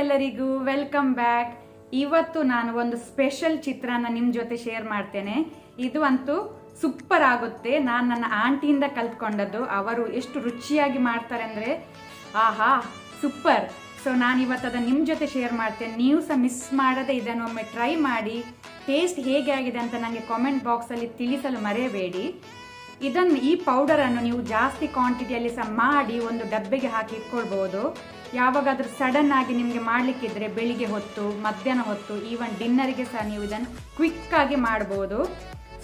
ಎಲ್ಲರಿಗೂ welcome back. ಇವತ್ತು ನಾನು ಒಂದು ಸ್ಪೆಷಲ್ ಚಿತ್ರಾನ್ನ ನಿಮ್ಮ ಜೊತೆ ಶೇರ್ ಮಾಡ್ತೇನೆ. ಇದು ಅಂತೂ ಸೂಪರ್ ಆಗುತ್ತೆ. ನಾನು ನನ್ನ ಆಂಟಿಯಿಂದ ಕಲ್ತ್ಕೊಂಡದ್ದು. ಅವರು ಎಷ್ಟು ರುಚಿಯಾಗಿ ಮಾಡ್ತಾರೆ ಅಂದರೆ ಆಹಾ ಸೂಪರ್. ಸೊ ನಾನು ಇವತ್ತು ಅದನ್ನು ನಿಮ್ಮ ಜೊತೆ ಶೇರ್ ಮಾಡ್ತೇನೆ. ನೀವು ಸಹ ಮಿಸ್ ಮಾಡದೆ ಇದನ್ನು ಒಮ್ಮೆ ಟ್ರೈ ಮಾಡಿ. ಟೇಸ್ಟ್ ಹೇಗೆ ಆಗಿದೆ ಅಂತ ನನಗೆ ಕಾಮೆಂಟ್ ಬಾಕ್ಸಲ್ಲಿ ತಿಳಿಸಲು ಮರೆಯಬೇಡಿ. ಈ ಪೌಡರನ್ನು ನೀವು ಜಾಸ್ತಿ ಕ್ವಾಂಟಿಟಿಯಲ್ಲಿ ಸಹ ಮಾಡಿ ಒಂದು ಡಬ್ಬೆಗೆ ಹಾಕಿ ಇಟ್ಕೊಳ್ಬೋದು. ಯಾವಾಗಾದ್ರೂ ಸಡನ್ ಆಗಿ ನಿಮಗೆ ಮಾಡಲಿಕ್ಕಿದ್ರೆ ಬೆಳಿಗ್ಗೆ ಹೊತ್ತು, ಮಧ್ಯಾಹ್ನ ಹೊತ್ತು, ಈವನ್ ಡಿನ್ನರಿಗೆ ಸಹ ನೀವು ಇದನ್ನು ಕ್ವಿಕ್ ಆಗಿ ಮಾಡ್ಬೋದು.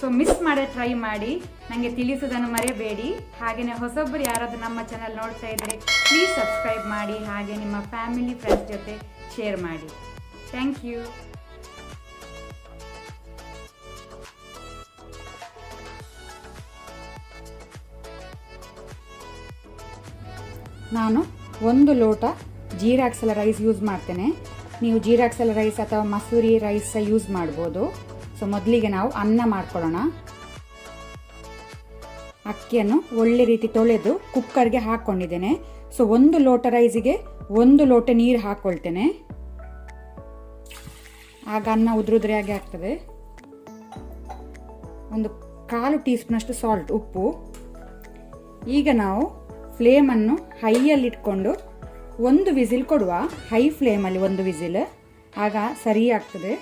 ಸೊ ಮಿಸ್ ಮಾಡೇ ಟ್ರೈ ಮಾಡಿ, ನನಗೆ ತಿಳಿಸೋದನ್ನು ಮರೆಯಬೇಡಿ. ಹಾಗೆಯೇ ಹೊಸೊಬ್ಬರು ಯಾರಾದರೂ ನಮ್ಮ ಚಾನಲ್ ನೋಡ್ತಾ ಇದ್ದರೆ ಪ್ಲೀಸ್ ಸಬ್ಸ್ಕ್ರೈಬ್ ಮಾಡಿ, ಹಾಗೆ ನಿಮ್ಮ ಫ್ಯಾಮಿಲಿ ಫ್ರೆಂಡ್ಸ್ ಜೊತೆ ಶೇರ್ ಮಾಡಿ. Thank you. ನಾನು 1 ಲೋಟ ಜೀರಾ ಅಕ್ಸಲ ರೈಸ್ ಯೂಸ್ ಮಾಡ್ತೇನೆ. ನೀವು ಜೀರಾ ಅಕ್ಸಲ ರೈಸ್ ಅಥವಾ ಮಸೂರಿ ರೈಸ್ ಸಹ ಯೂಸ್ ಮಾಡ್ಬೋದು. ಸೊ ಮೊದಲಿಗೆ ನಾವು ಅನ್ನ ಮಾಡ್ಕೊಳ್ಳೋಣ. ಅಕ್ಕಿಯನ್ನು ಒಳ್ಳೆ ರೀತಿ ತೊಳೆದು ಕುಕ್ಕರ್ಗೆ ಹಾಕ್ಕೊಂಡಿದ್ದೇನೆ. ಸೊ 1 ಲೋಟ ರೈಸಿಗೆ 1 ಲೋಟ ನೀರು ಹಾಕ್ಕೊಳ್ತೇನೆ. ಆಗ ಅನ್ನ ಉದುರುದ್ರಾಗಿ ಆಗ್ತದೆ. 1/4 ಟೀ ಸ್ಪೂನ್ ಅಷ್ಟು ಸಾಲ್ಟ್, ಉಪ್ಪು. ಈಗ ನಾವು ಫ್ಲೇಮನ್ನು ಹೈಯಲ್ಲಿ ಇಟ್ಕೊಂಡು 1 ವಿಸಿಲ್ ಕೊಡುವ. ಹೈ ಫ್ಲೇಮಲ್ಲಿ 1 ವಿಸಿಲ್, ಆಗ ಸರಿ ಆಗ್ತದೆ.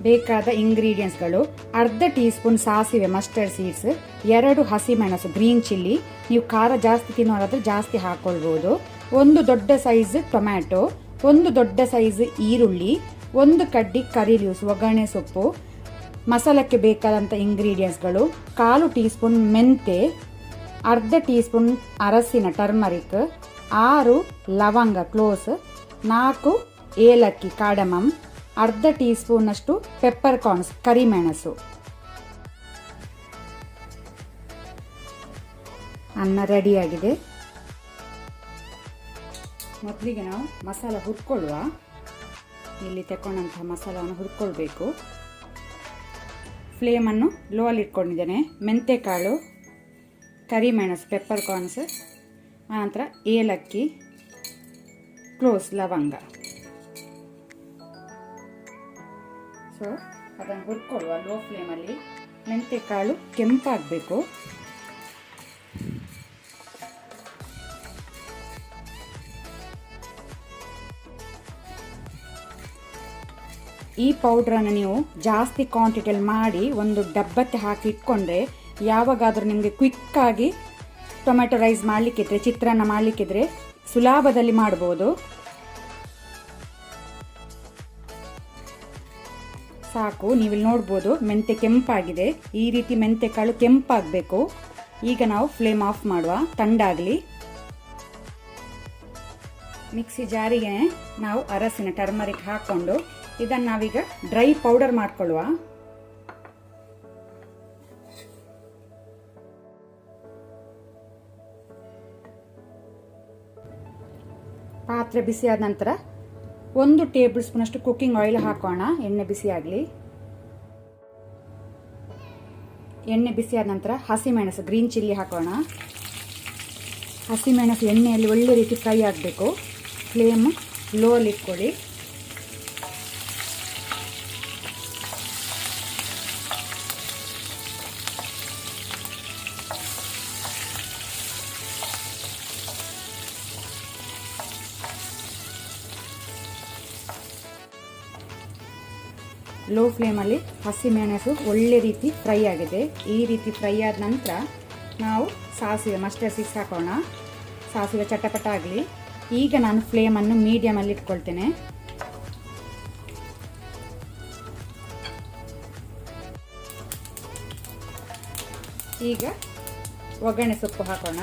ಬೇಕಾದ ಇಂಗ್ರೀಡಿಯೆಂಟ್ಸ್ಗಳು: ಅರ್ಧ ಟೀ ಸ್ಪೂನ್ ಸಾಸಿವೆ ಮಸ್ಟರ್ಡ್ ಸೀಡ್ಸ್, 2 ಹಸಿಮೆಣಸು ಗ್ರೀನ್ ಚಿಲ್ಲಿ, ನೀವು ಖಾರ ಜಾಸ್ತಿ ತಿನ್ನೋರಾದ್ರೆ ಜಾಸ್ತಿ ಹಾಕ್ಕೊಳ್ಬೋದು, 1 ದೊಡ್ಡ ಸೈಜ್ ಟೊಮ್ಯಾಟೊ, 1 ದೊಡ್ಡ ಸೈಜ್ ಈರುಳ್ಳಿ, 1 ಕಡ್ಡಿ ಕರಿ ಲೀವ್ಸ್ ಒಗ್ಗರಣೆ ಸೊಪ್ಪು. ಮಸಾಲಕ್ಕೆ ಬೇಕಾದಂಥ ಇಂಗ್ರೀಡಿಯೆಂಟ್ಸ್ಗಳು: 1/4 ಟೀ ಸ್ಪೂನ್ ಮೆಂತೆ, ಅರ್ಧ ಟೀ ಸ್ಪೂನ್ ಅರಸಿನ ಟರ್ಮರಿಕ್, 6 ಲವಂಗ ಕ್ಲೋಸ್, 4 ಏಲಕ್ಕಿ ಕಾರ್ಡಮಮ್, ಅರ್ಧ ಟೀ ಸ್ಪೂನ್ ಅಷ್ಟು ಪೆಪ್ಪರ್ ಕಾರ್ನ್ಸ್ ಕರಿಮೆಣಸು. ಅನ್ನ ರೆಡಿಯಾಗಿದೆ. ಮೊದಲಿಗೆ ನಾವು ಮಸಾಲ ಹುರ್ಕೊಳ್ಳುವ. ಇಲ್ಲಿ ತಗೊಂಡಂತಹ ಮಸಾಲವನ್ನು ಹುರ್ಕೊಳ್ಬೇಕು. ಫ್ಲೇಮನ್ನು ಲೋ ಅಲ್ಲಿ ಇಟ್ಕೊಂಡಿದ್ದೇನೆ. ಮೆಂತೆಕಾಳು, ಕರಿಮೆಣಸು ಪೆಪ್ಪರ್ ಕಾರ್ನ್ಸ್, ಆನಂತರ ಏಲಕ್ಕಿ, ಕ್ಲೋಸ್ ಲವಂಗ. ಸೊ ಅದನ್ನು ಹುರ್ಕೊಳ್ಳುವ ಲೋ ಫ್ಲೇಮಲ್ಲಿ. ಮೆಂತೆಕಾಳು ಕೆಂಪಾಗಬೇಕು. ಈ ಪೌಡ್ರನ್ನು ನೀವು ಜಾಸ್ತಿ ಕ್ವಾಂಟಿಟಿಯಲ್ಲಿ ಮಾಡಿ ಒಂದು ಡಬ್ಬಕ್ಕೆ ಹಾಕಿ ಇಟ್ಕೊಂಡ್ರೆ ಯಾವಾಗಾದರೂ ನಿಮಗೆ ಕ್ವಿಕ್ಕಾಗಿ ಟೊಮೆಟೊ ರೈಸ್ ಮಾಡಲಿಕ್ಕಿದ್ರೆ, ಚಿತ್ರಾನ್ನ ಮಾಡಲಿಕ್ಕಿದ್ರೆ ಸುಲಭದಲ್ಲಿ ಮಾಡ್ಬೋದು. ಸಾಕು, ನೀವಿಲ್ಲಿ ನೋಡ್ಬೋದು ಮೆಂತೆ ಕೆಂಪಾಗಿದೆ. ಈ ರೀತಿ ಮೆಂತೆಕಾಳು ಕೆಂಪಾಗಬೇಕು. ಈಗ ನಾವು ಫ್ಲೇಮ್ ಆಫ್ ಮಾಡುವ, ತಂಡಾಗಲಿ. ಮಿಕ್ಸಿ ಜಾರಿಗೆ ನಾವು ಅರಸಿನ ಟರ್ಮರಿಕ್ ಹಾಕ್ಕೊಂಡು ಇದನ್ನು ನಾವೀಗ ಡ್ರೈ ಪೌಡರ್ ಮಾಡ್ಕೊಳ್ಳುವ. ಪಾತ್ರೆ ಬಿಸಿಯಾದ ನಂತರ 1 ಟೇಬಲ್ ಸ್ಪೂನ್ ಅಷ್ಟು ಕುಕ್ಕಿಂಗ್ ಆಯಿಲ್ ಹಾಕೋಣ. ಎಣ್ಣೆ ಬಿಸಿಯಾಗಲಿ. ಎಣ್ಣೆ ಬಿಸಿಯಾದ ನಂತರ ಹಸಿಮೆಣಸು ಗ್ರೀನ್ ಚಿಲ್ಲಿ ಹಾಕೋಣ. ಹಸಿಮೆಣಸು ಎಣ್ಣೆಯಲ್ಲಿ ಒಳ್ಳೆ ರೀತಿ ಫ್ರೈ ಆಗಬೇಕು. ಫ್ಲೇಮ್ ಲೋ ಅಲ್ಲಿ ಇಟ್ಕೊಳ್ಳಿ. ಲೋ ಫ್ಲೇಮಲ್ಲಿ ಹಸಿಮೆಣಸು ಒಳ್ಳೆ ರೀತಿ ಫ್ರೈ ಆಗಿದೆ. ಈ ರೀತಿ ಫ್ರೈ ಆದ ನಂತರ ನಾವು ಸಾಸಿವೆ ಮಸ್ಟರ್ಡ್ ಸೀಡ್ಸ್ ಹಾಕೋಣ. ಸಾಸಿವೆ ಚಟಪಟ ಆಗಲಿ. ಈಗ ನಾನು ಫ್ಲೇಮನ್ನು ಮೀಡಿಯಮಲ್ಲಿ ಇಟ್ಕೊಳ್ತೇನೆ. ಈಗ ಒಗ್ಗರಣೆ ಸೊಪ್ಪು ಹಾಕೋಣ.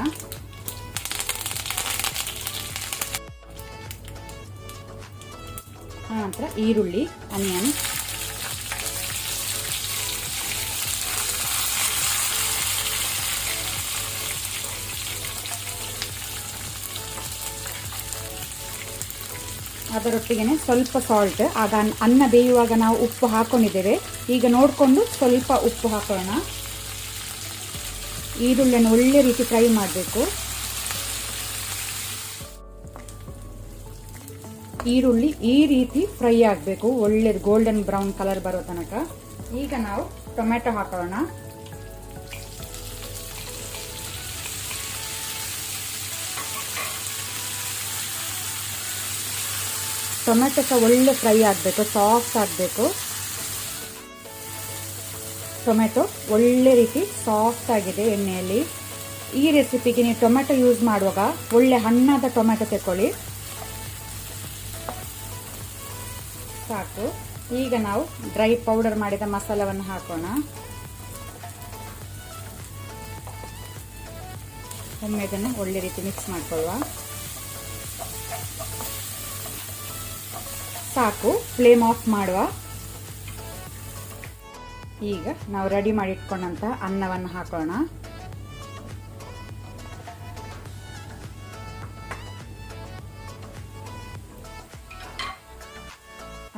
ಆನಂತರ ಈರುಳ್ಳಿ, ಆನಿಯನ್, ಅದರೊಟ್ಟಿಗೆ ಸ್ವಲ್ಪ ಸಾಲ್ಟ್. ಆಗ ಅನ್ನ ಬೇಯುವಾಗ ನಾವು ಉಪ್ಪು ಹಾಕ್ಕೊಂಡಿದ್ದೇವೆ. ಈಗ ನೋಡಿಕೊಂಡು ಸ್ವಲ್ಪ ಉಪ್ಪು ಹಾಕೋಣ. ಈರುಳ್ಳಿಯನ್ನು ಒಳ್ಳೆ ರೀತಿ ಫ್ರೈ ಮಾಡಬೇಕು. ಈರುಳ್ಳಿ ಈ ರೀತಿ ಫ್ರೈ ಆಗಬೇಕು, ಒಳ್ಳೆದು ಗೋಲ್ಡನ್ ಬ್ರೌನ್ ಕಲರ್ ಬರೋ ತನಕ. ಈಗ ನಾವು ಟೊಮೆಟೊ ಹಾಕೋಣ. ಟೊಮೆಟೊ ಸಹ ಒಳ್ಳೆ ಫ್ರೈ ಆಗಬೇಕು, ಸಾಫ್ಟ್ ಆಗಬೇಕು. ಟೊಮೆಟೊ ಒಳ್ಳೆ ರೀತಿ ಸಾಫ್ಟ್ ಆಗಿದೆ ಎಣ್ಣೆಯಲ್ಲಿ. ಈ ರೆಸಿಪಿಗೆ ನೀವು ಟೊಮೆಟೊ ಯೂಸ್ ಮಾಡುವಾಗ ಒಳ್ಳೆ ಹಣ್ಣಾದ ಟೊಮೆಟೊ ತೆಕ್ಕೊಳ್ಳಿ. ಸಾಕು. ಈಗ ನಾವು ಡ್ರೈ ಪೌಡರ್ ಮಾಡಿದ ಮಸಾಲವನ್ನು ಹಾಕೋಣ. ಒಮ್ಮೆ ಇದನ್ನು ಒಳ್ಳೆ ರೀತಿ ಮಿಕ್ಸ್ ಮಾಡ್ಕೊಳ್ಳುವ. ಸಾಕು, ಫ್ಲೇಮ್ ಆಫ್ ಮಾಡುವ. ಈಗ ನಾವು ರೆಡಿ ಮಾಡಿ ಇಟ್ಕೊಂಡಂತ ಅನ್ನವನ್ನು ಹಾಕೋಣ.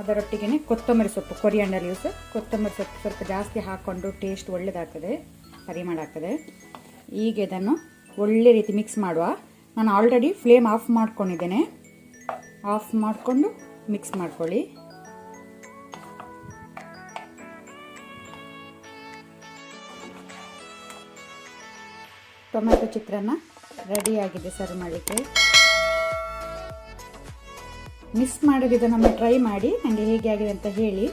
ಅದರೊಟ್ಟಿಗೆ ಕೊತ್ತಂಬರಿ ಸೊಪ್ಪು, ಕೊರಿಯಾಂಡರ್ ಲೀವ್ಸ್, ಕೊತ್ತಂಬರಿ ಸೊಪ್ಪು ಸ್ವಲ್ಪ ಜಾಸ್ತಿ ಹಾಕ್ಕೊಂಡು ಟೇಸ್ಟ್ ಒಳ್ಳೆದಾಗ್ತದೆ, ಪರಿಮಳ ಆಗ್ತದೆ. ಈಗ ಇದನ್ನು ಒಳ್ಳೆ ರೀತಿ ಮಿಕ್ಸ್ ಮಾಡುವ. ನಾನು ಆಲ್ರೆಡಿ ಫ್ಲೇಮ್ ಆಫ್ ಮಾಡ್ಕೊಂಡಿದ್ದೇನೆ. ಆಫ್ ಮಾಡಿಕೊಂಡು ಮಿಕ್ಸ್ ಮಾಡ್ಕೊಳ್ಳಿ. ಟೊಮೆಟೊ ಚಿತ್ರಾನ್ನ ರೆಡಿಯಾಗಿದೆ ಸರ್ವ್ ಮಾಡಲಿಕ್ಕೆ. ಮಿಸ್ ಮಾಡಿದ್ದನ್ನು ಟ್ರೈ ಮಾಡಿ ನನಗೆ ಹೇಗೆ ಆಗಿದೆ ಅಂತ ಹೇಳಿ.